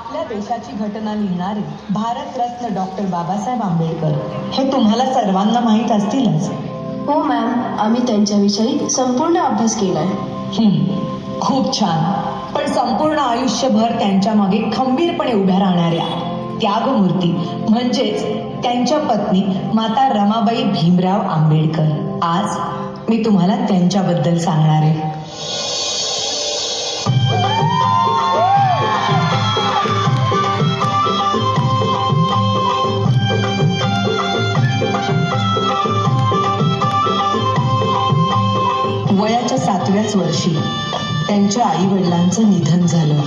आपल्या देशाची घटना लिहिणारे भारतरत्न डॉक्टर बाबासाहेब आंबेडकर हे तुम्हाला सर्वांना माहीत असतीलच. हो मॅम, आम्ही त्यांच्याविषयी संपूर्ण अभ्यास केलाय. खूप छान. पण संपूर्ण आयुष्यभर त्यांच्या मागे खंबीरपणे उभ्या राहणाऱ्या त्यागमूर्ती म्हणजेच त्यांच्या पत्नी माता रमाबाई भीमराव आंबेडकर, आज मी तुम्हाला त्यांच्याबद्दल सांगणार आहे. वयाच्या 7व्याच वर्षी त्यांच्या आई वडिलांचं निधन झालं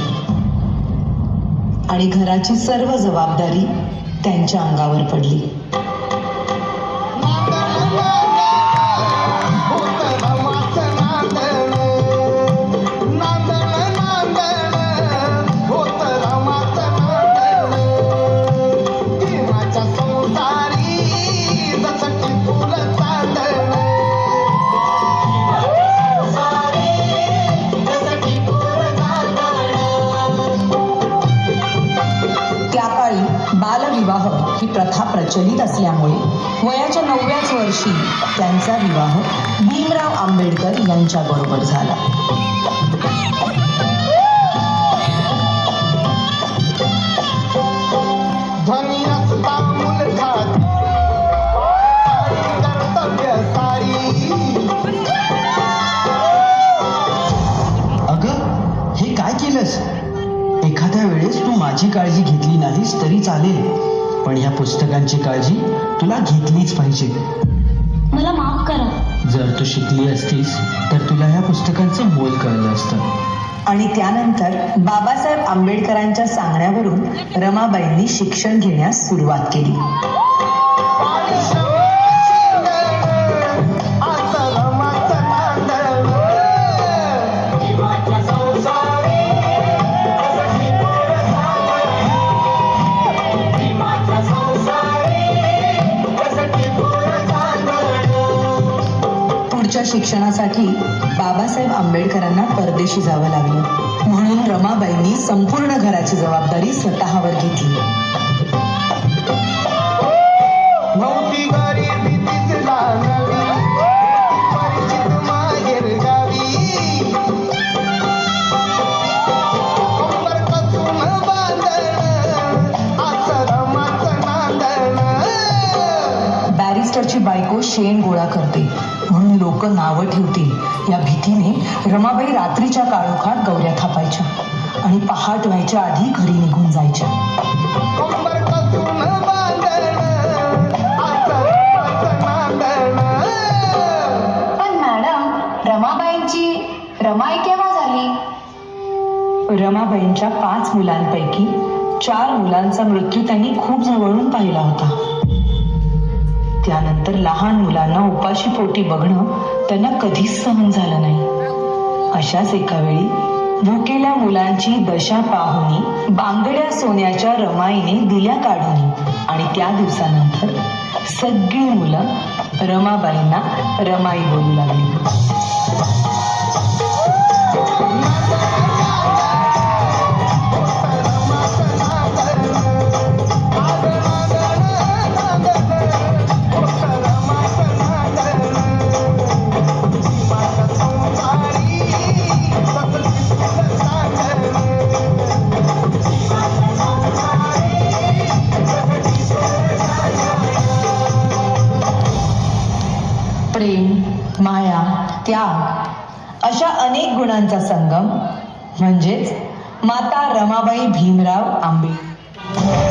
आणि घराची सर्व जबाबदारी त्यांच्या अंगावर पडली. बालविवाह ही प्रथा प्रचलित असल्यामुळे वयाच्या 9व्याच वर्षी त्यांचा विवाह भीमराव आंबेडकर यांच्याबरोबर झाला. अगं, हे काय केलंस? एखाद्या वेळेस तू माझी काळजी घेतली नाहीस तरी चालेल, पण या पुस्तकांची काळजी तुला घेतलीच पाहिजे. मला माफ करा. जर तू शिकली असतीस तर तुला या पुस्तकांचं मोल कळलं असतं. आणि त्यानंतर बाबासाहेब आंबेडकरांच्या सांगण्यावरून रमाबाईंनी शिक्षण घेण्यास सुरुवात केली. पुढच्या शिक्षणासाठी बाबासाहेब आंबेडकरांना परदेशी जावं लागलं, म्हणून रमाबाईंनी संपूर्ण घराची जबाबदारी स्वतःवर घेतली. बॅरिस्टरची बायको शेण गोळा करते म्हणून लोक नावं ठेवतील या भीतीने रमाबाई रात्रीच्या काळोखात गौऱ्या थापायच्या आणि पहाट व्हायच्या आधी घरी निघून जायच्या. पण मॅडम, रमाबाईंची रमाई केव्हा झाली? रमाबाईंच्या 5 मुलांपैकी 4 मुलांचा मृत्यू त्यांनी खूप जवळून पाहिला होता. त्यानंतर लहान मुलांना उपाशी पोटी बघणं त्यांना कधीच सहन झालं नाही. अशाच एका वेळी भुकेल्या मुलांची दशा पाहुनी बांगड्या सोन्याच्या रमाईने दिल्या काढून आणि त्या दिवसानंतर सगळी मुलं रमाबाईंना रमाई बोलू लागली. प्रेम, माया, त्याग अशा अनेक गुणांचा संगम म्हणजेच माता रमाबाई भीमराव आंबेडकर.